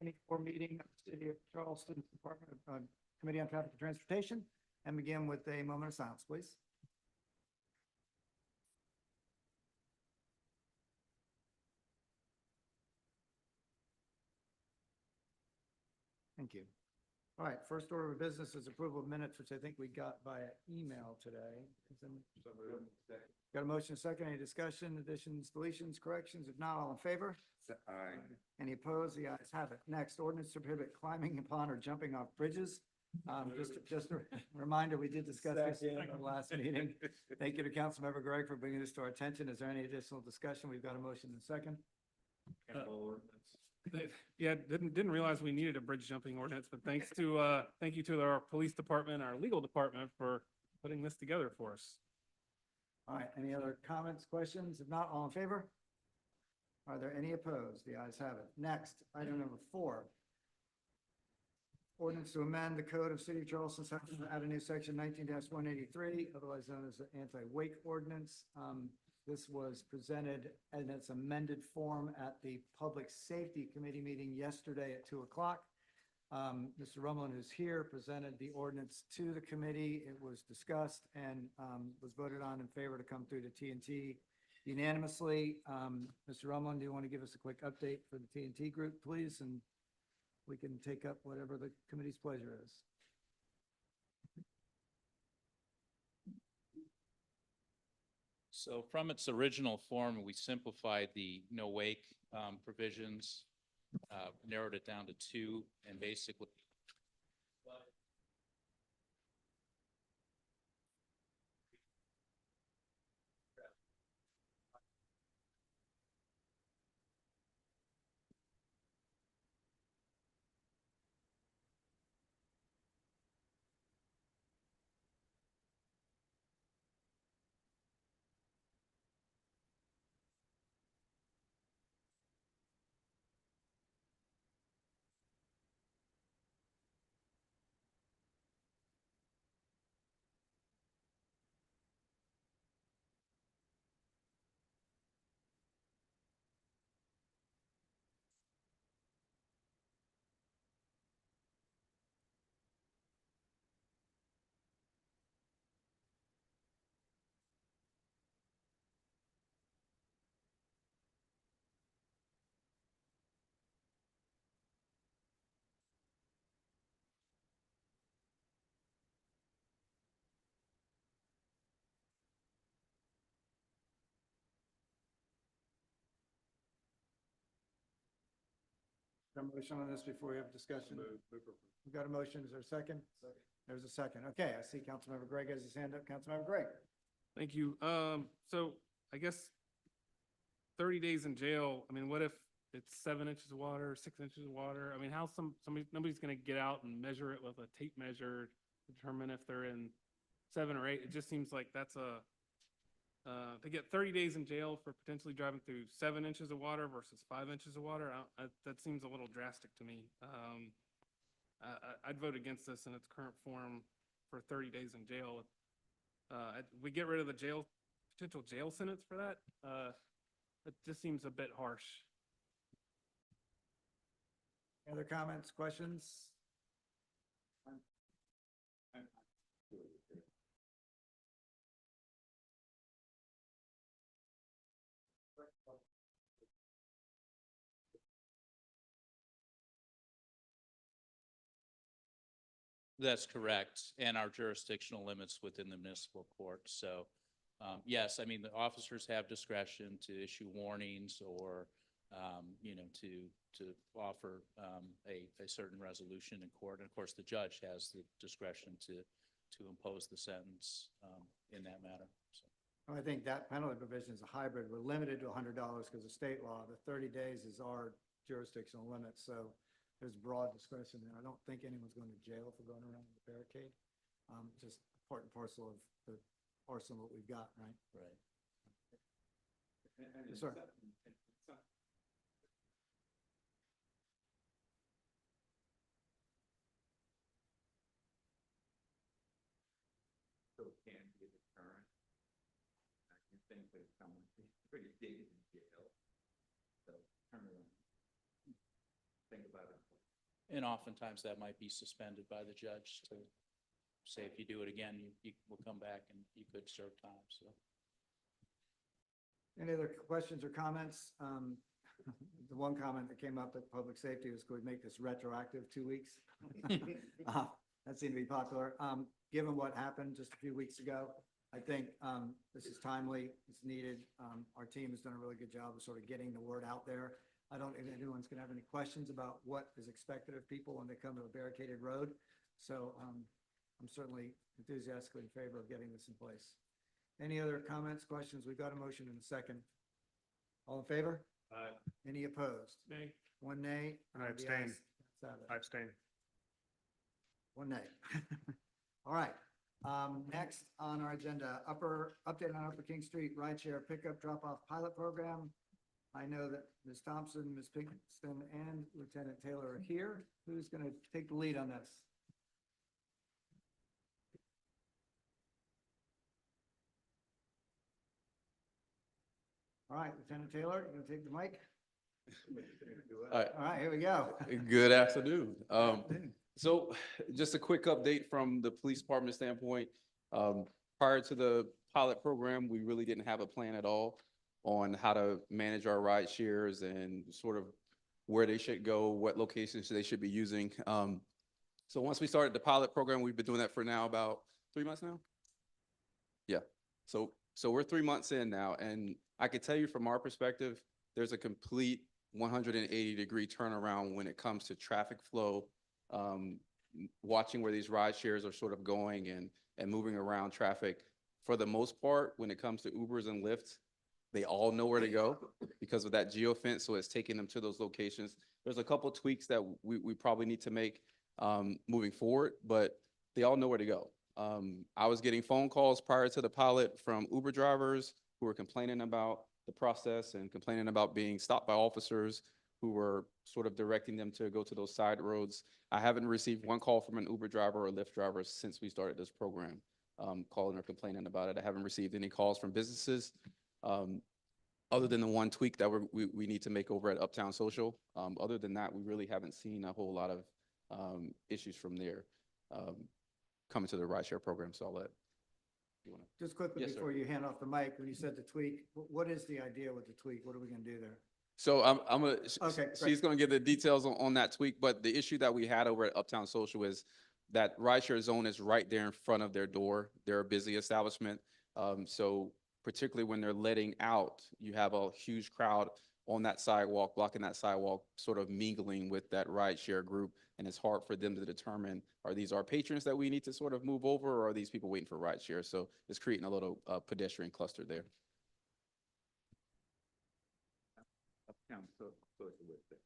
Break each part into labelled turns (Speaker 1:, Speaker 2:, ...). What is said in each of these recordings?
Speaker 1: 24 meeting of the City of Charleston Department of Committee on Traffic and Transportation, and begin with a moment of silence, please. Thank you. All right, first order of business is approval of minutes, which I think we got via email today. Got a motion, second, any discussion, additions, deletions, corrections? If not, all in favor?
Speaker 2: Aye.
Speaker 1: Any opposed? The ayes have it. Next, ordinance to prohibit climbing upon or jumping off bridges. Just a reminder, we did discuss this in the last meeting. Thank you to Councilmember Gregg for bringing this to our attention. Is there any additional discussion? We've got a motion and a second.
Speaker 3: Yeah, didn't realize we needed a bridge jumping ordinance, but thank you to our police department, our legal department for putting this together for us.
Speaker 1: All right, any other comments, questions? If not, all in favor? Are there any opposed? The ayes have it. Next, item number 4. Ordinance to amend the Code of City of Charleston, add a new section 19-183, otherwise known as the anti-wake ordinance. This was presented in its amended form at the Public Safety Committee meeting yesterday at 2 o'clock. Mr. Rumlin, who's here, presented the ordinance to the committee. It was discussed and was voted on in favor to come through to T&T unanimously. Mr. Rumlin, do you want to give us a quick update for the T&T group, please? And we can take up whatever the committee's pleasure is.
Speaker 4: So from its original form, we simplified the no wake provisions, narrowed it down to 2, and basically
Speaker 1: Got a motion on this before we have discussion? We've got a motion. Is there a second? Second. There's a second. Okay, I see Councilmember Gregg has his hand up. Councilmember Gregg.
Speaker 3: Thank you. So I guess 30 days in jail. I mean, what if it's 7 inches of water, 6 inches of water? I mean, how nobody's going to get out and measure it with a tape measure, determine if they're in 7 or 8. It just seems like that's to get 30 days in jail for potentially driving through 7 inches of water versus 5 inches of water. That seems a little drastic to me. I'd vote against this in its current form for 30 days in jail. We get rid of the potential jail sentence for that. It just seems a bit harsh.
Speaker 1: Any other comments, questions?
Speaker 4: that's correct, and our jurisdictional limits within the municipal court. So yes, I mean, the officers have discretion to issue warnings or to offer a certain resolution in court. And of course, the judge has the discretion to impose the sentence in that matter. So.
Speaker 1: I think that penalty provision is a hybrid. We're limited to $100 because of state law. The 30 days is our jurisdictional limit. So there's broad discretion there. I don't think anyone's going to jail for going around with a barricade. Just part and parcel of the arsenal that we've got, right?
Speaker 4: Right.
Speaker 1: Yes, sir.
Speaker 2: So it can be a deterrent. I think that someone is pretty dated in jail. So turn around. Think about it.
Speaker 4: And oftentimes that might be suspended by the judge to say, if you do it again, you will come back and you could serve time, so.
Speaker 1: Any other questions or comments? The one comment that came up at public safety was, could we make this retroactive 2 weeks? That seemed to be popular. Given what happened just a few weeks ago, I think this is timely, it's needed. Our team has done a really good job of sort of getting the word out there. I don't think anyone's going to have any questions about what is expected of people when they come to a barricaded road. So I'm certainly enthusiastically in favor of getting this in place. Any other comments, questions? We've got a motion in a second. All in favor? Any opposed?
Speaker 3: Nay.
Speaker 1: One nay.
Speaker 5: I abstain.
Speaker 1: That's it.
Speaker 5: I abstain.
Speaker 1: One nay. All right. Next on our agenda, update on Upper King Street rideshare pickup drop-off pilot program. I know that Ms. Thompson, Ms. Pinkston, and Lieutenant Taylor are here. Who's going to take the lead on this? All right, Lieutenant Taylor, you going to take the mic? All right, here we go.
Speaker 6: Good afternoon. So just a quick update from the police department standpoint. Prior to the pilot program, we really didn't have a plan at all on how to manage our ride shares and sort of where they should go, what locations they should be using. So once we started the pilot program, we've been doing that for now about 3 months now. Yeah. So we're 3 months in now, and I can tell you from our perspective, there's a complete 180-degree turnaround when it comes to traffic flow, watching where these ride shares are sort of going and moving around traffic. For the most part, when it comes to Ubers and Lyfts, they all know where to go because of that geofence, so it's taking them to those locations. There's a couple tweaks that we probably need to make moving forward, but they all know where to go. I was getting phone calls prior to the pilot from Uber drivers who were complaining about the process and complaining about being stopped by officers who were sort of directing them to go to those side roads. I haven't received one call from an Uber driver or Lyft driver since we started this program, calling or complaining about it. I haven't received any calls from businesses, other than the one tweak that we need to make over at Uptown Social. Other than that, we really haven't seen a whole lot of issues from there coming to the rideshare program. So I'll let you want to.
Speaker 1: Just quickly
Speaker 6: Yes, sir.
Speaker 1: before you hand off the mic, when you said the tweak, what is the idea with the tweak? What are we going to do there?
Speaker 6: So I'm gonna,
Speaker 1: Okay, great.
Speaker 6: she's gonna give the details on that tweak, but the issue that we had over at Uptown Social is that rideshare zone is right there in front of their door. They're a busy establishment. So particularly when they're letting out, you have a huge crowd on that sidewalk, blocking that sidewalk, sort of mingling with that rideshare group. And it's hard for them to determine, are these our patrons that we need to sort of move over, or are these people waiting for rideshare? So it's creating a little pedestrian cluster there.
Speaker 2: Uptown Social with the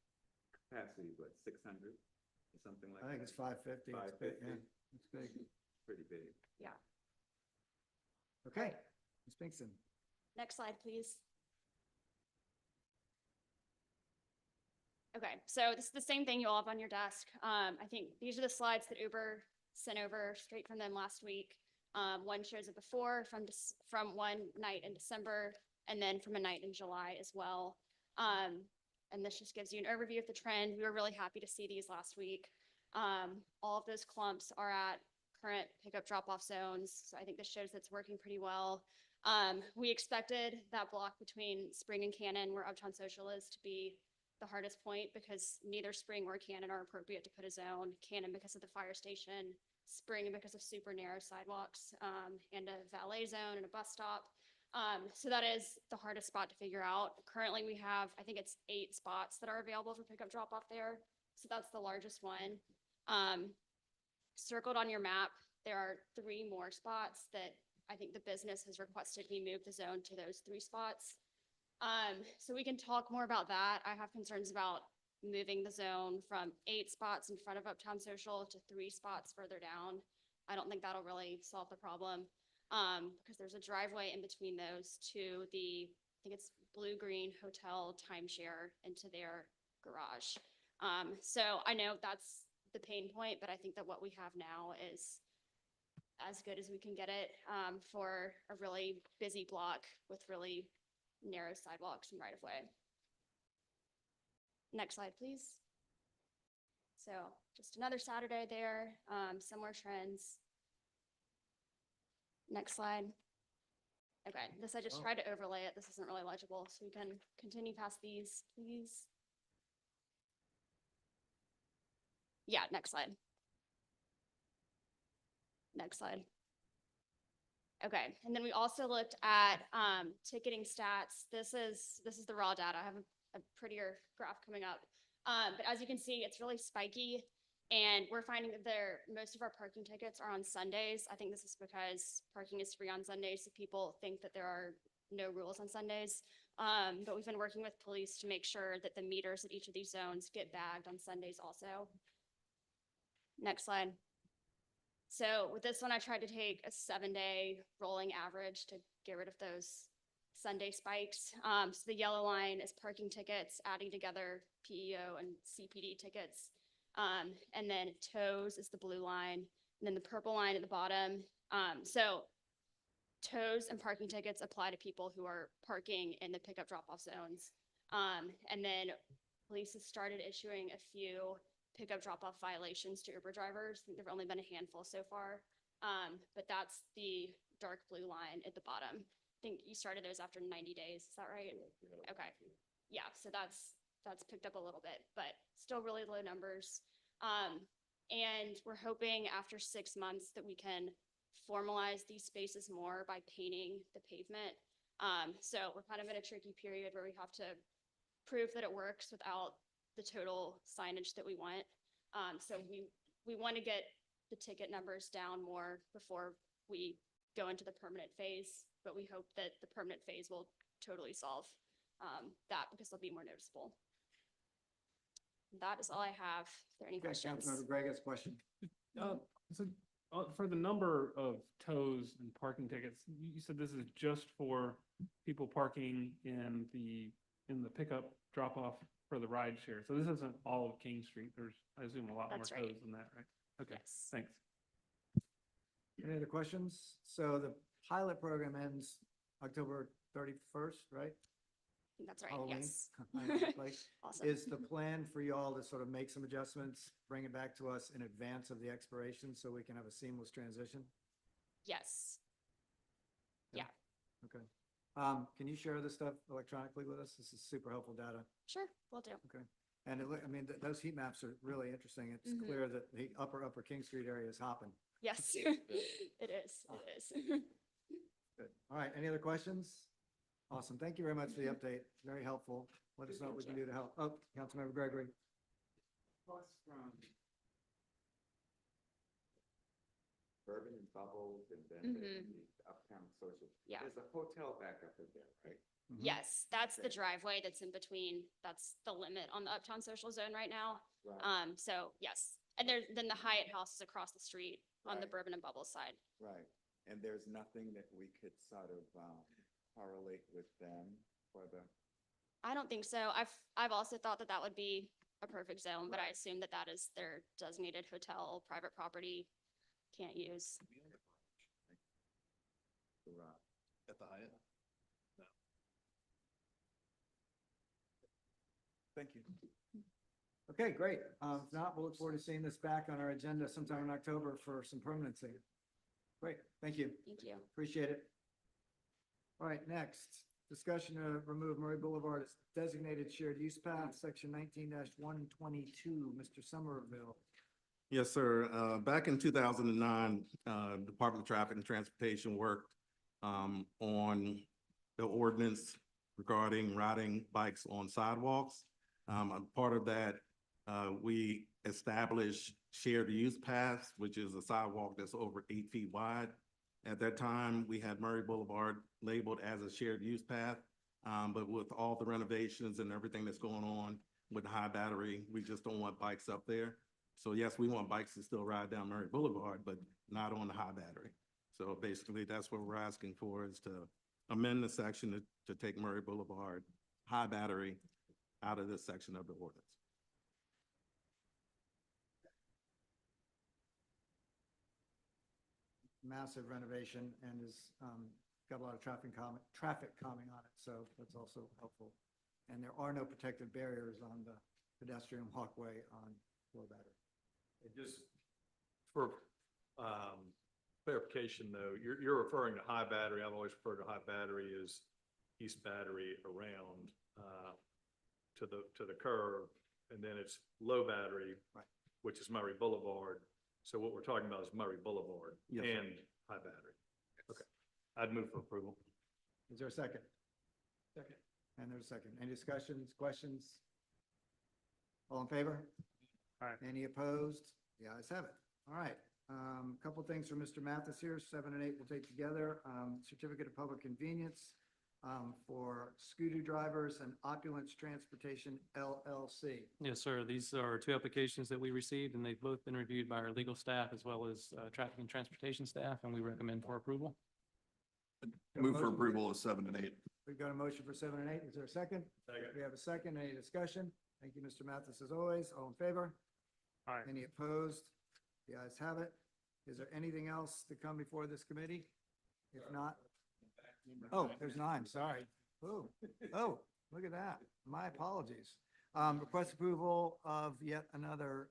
Speaker 2: capacity, what, 600 or something like that?
Speaker 1: I think it's 550. It's big,
Speaker 2: 550.
Speaker 1: yeah, it's big.
Speaker 2: Pretty big.
Speaker 7: Yeah.
Speaker 1: Okay, Ms. Pinkston.
Speaker 7: Next slide, please. Okay, so this is the same thing you all have on your desk. I think these are the slides that Uber sent over straight from them last week. One shows it before from one night in December, and then from a night in July as well. And this just gives you an overview of the trend. We were really happy to see these last week. All of those clumps are at current pickup drop-off zones. So I think this shows that's working pretty well. We expected that block between Spring and Cannon, where Uptown Social is, to be the hardest point because neither Spring or Cannon are appropriate to put a zone. Cannon because of the fire station, Spring because of super narrow sidewalks, and a valet zone and a bus stop. So that is the hardest spot to figure out. Currently we have, I think it's 8 spots that are available for pickup drop off there. So that's the largest one. Circled on your map, there are 3 more spots that I think the business has requested we move the zone to those 3 spots. So we can talk more about that. I have concerns about moving the zone from 8 spots in front of Uptown Social to 3 spots further down. I don't think that'll really solve the problem. Because there's a driveway in between those to the, I think it's Blue Green Hotel timeshare into their garage. So I know that's the pain point, but I think that what we have now is as good as we can get it for a really busy block with really narrow sidewalks and right of way. Next slide, please. So just another Saturday there, similar trends. Next slide. Okay, this I just
Speaker 1: Oh.
Speaker 7: tried to overlay it. This isn't really legible, so we can continue past these, please. Yeah, next slide. Next slide. Okay, and then we also looked at ticketing stats. This is the raw data. I have a prettier graph coming up. But as you can see, it's really spiky. And we're finding that most of our parking tickets are on Sundays. I think this is because parking is free on Sundays, so people think that there are no rules on Sundays. But we've been working with police to make sure that the meters at each of these zones get bagged on Sundays also. Next slide. So with this one, I tried to take a 7-day rolling average to get rid of those Sunday spikes. So the yellow line is parking tickets, adding together PEO and CPD tickets. And then tows is the blue line, and then the purple line at the bottom. So tows and parking tickets apply to people who are parking in the pickup drop-off zones. And then police has started issuing a few pickup drop-off violations to Uber drivers. I think there've only been a handful so far. But that's the dark blue line at the bottom. I think you started those after 90 days. Is that right? Okay. Yeah, so that's picked up a little bit, but still really low numbers. And we're hoping after 6 months that we can formalize these spaces more by painting the pavement. So we're kind of in a tricky period where we have to prove that it works without the total signage that we want. So we want to get the ticket numbers down more before we go into the permanent phase, but we hope that the permanent phase will totally solve that because they'll be more noticeable. That is all I have. If there are any
Speaker 1: Okay,
Speaker 7: questions?
Speaker 1: Councilmember Gregg has a question.
Speaker 3: So, for the number of tows and parking tickets, you said this is just for people parking in the pickup drop-off for the ride share. So this isn't all of King Street. There's, I assume, a lot more
Speaker 7: That's right.
Speaker 3: tows than that, right? Okay,
Speaker 7: Yes.
Speaker 3: thanks.
Speaker 1: Any other questions? So the pilot program ends October 31st, right?
Speaker 7: That's right,
Speaker 1: Halloween.
Speaker 7: yes.
Speaker 1: Like,
Speaker 7: Awesome.
Speaker 1: is the plan for y'all to sort of make some adjustments, bring it back to us in advance of the expiration so we can have a seamless transition?
Speaker 7: Yes.
Speaker 1: Okay. Can you share this stuff electronically with us? This is super helpful data.
Speaker 7: Sure, will do.
Speaker 1: Okay. And I mean, those heat maps are really interesting. It's
Speaker 7: Mhm.
Speaker 1: clear that the upper King Street area is hopping.
Speaker 7: Yes, it is, it is.
Speaker 1: Good. All right. Any other questions? Awesome. Thank you very much for the update. Very helpful. Let us know what we can do to help. Oh, Councilmember Gregory.
Speaker 2: Costs from Bourbon and Bubbles and then the Uptown Social.
Speaker 7: Yeah.
Speaker 2: There's a hotel back up in there, right?
Speaker 1: Mhm.
Speaker 7: Yes, that's the
Speaker 2: Okay.
Speaker 7: driveway that's in between. That's the limit on the Uptown Social Zone right now.
Speaker 2: Right,
Speaker 7: So yes, and then the Hyatt House is across the street on the
Speaker 2: Right.
Speaker 7: Bourbon and Bubbles side.
Speaker 2: right. And there's nothing that we could sort of correlate with them for the,
Speaker 7: I don't think so. I've also thought that that would be a perfect zone, but I assume that that is their designated hotel, private property, can't use.
Speaker 2: the
Speaker 5: At the Hyatt?
Speaker 2: Thank you.
Speaker 1: Okay, great. If not, we'll look forward to seeing this back on our agenda sometime in October for some permanency. Great, thank you.
Speaker 7: Thank you.
Speaker 1: Appreciate it. All right, next, discussion to remove Murray Boulevard as designated shared use path, section 19-122, Mr. Somerville.
Speaker 5: Yes, sir. Back in 2009, Department of Traffic and Transportation worked on the ordinance regarding riding bikes on sidewalks. A part of that, we established shared use paths, which is a sidewalk that's over 8 feet wide. At that time, we had Murray Boulevard labeled as a shared use path. But with all the renovations and everything that's going on with the high battery, we just don't want bikes up there. So yes, we want bikes to still ride down Murray Boulevard, but not on the high battery. So basically, that's what we're asking for, is to amend the section to take Murray Boulevard high battery out of this section of the ordinance.
Speaker 1: Massive renovation and is, got a lot of traffic calming on it, so that's also helpful. And there are no protective barriers on the pedestrian walkway on low battery.
Speaker 8: And just for clarification though, you're referring to high battery. I've always referred to high battery as East Battery around to the curve, and then it's low battery,
Speaker 1: Right.
Speaker 8: which is Murray Boulevard. So what we're talking about is Murray Boulevard
Speaker 5: Yes, sir.
Speaker 8: and high battery. Okay, I'd move for approval.
Speaker 1: Is there a second? Second. And there's a second. Any discussions, questions? All in favor?
Speaker 3: Aye.
Speaker 1: Any opposed? The ayes have it. All right. Couple things for Mr. Mathis here, 7 and 8 we'll take together. Certificate of Public Convenience for Scooter Drivers and Opulence Transportation LLC.
Speaker 9: Yes, sir. These are two applications that we received, and they've both been reviewed by our legal staff as well as traffic and transportation staff, and we recommend for approval.
Speaker 10: Move for approval of 7 and 8.
Speaker 1: We've got a motion for 7 and 8. Is there a second?
Speaker 8: Second.
Speaker 1: We have a second. Any discussion? Thank you, Mr. Mathis, as always. All in favor?
Speaker 3: Aye.
Speaker 1: Any opposed? The ayes have it. Is there anything else to come before this committee? If not, oh, there's 9, sorry. Oh, look at that. My apologies. Request approval of yet another,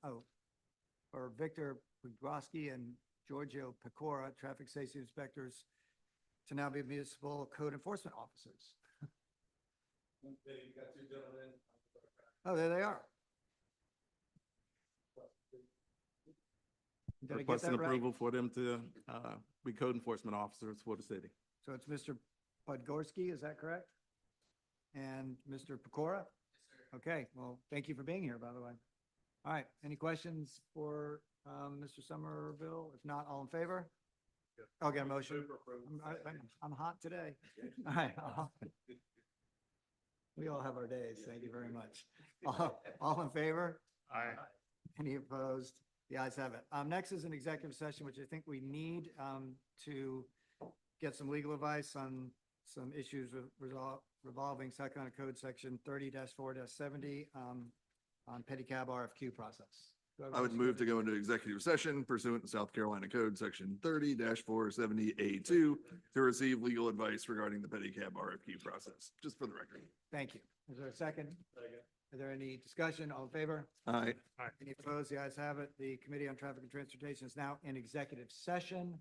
Speaker 1: for Victor Pugroski and Giorgio Pecora, traffic safety inspectors, to now be municipal code enforcement officers. Oh, there they are. Did I get
Speaker 5: Requesting
Speaker 1: that right?
Speaker 5: approval for them to be code enforcement officers for the city.
Speaker 1: So it's Mr. Podgorski, is that correct? And Mr. Pecora? Okay, well, thank you for being here, by the way. All right, any questions for Mr. Somerville? If not, all in favor? I'll get a motion. I'm hot today. All right. We all have our days. Thank you very much. All in favor?
Speaker 3: Aye.
Speaker 1: Any opposed? The ayes have it. Next is an executive session, which I think we need to get some legal advice on some issues revolving South Carolina Code Section 30-4-70 on pedicab RFQ process. Do have a
Speaker 10: I would
Speaker 1: motion?
Speaker 10: move to go into executive session pursuant to South Carolina Code Section 30-470A2 to receive legal advice regarding the pedicab RFQ process, just for the record.
Speaker 1: Thank you. Is there a second? Second. Is there any discussion? All in favor?
Speaker 10: Aye.
Speaker 1: Any opposed? The ayes have it. The Committee on Traffic and Transportation is now in executive session.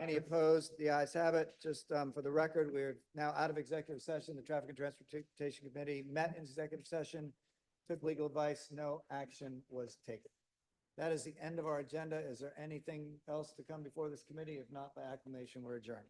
Speaker 1: Any opposed? The ayes have it. Just for the record, we're now out of executive session. The Traffic and Transportation Committee met in executive session, took legal advice, no action was taken. That is the end of our agenda. Is there anything else to come before this committee? If not, by acclamation, we're adjourned.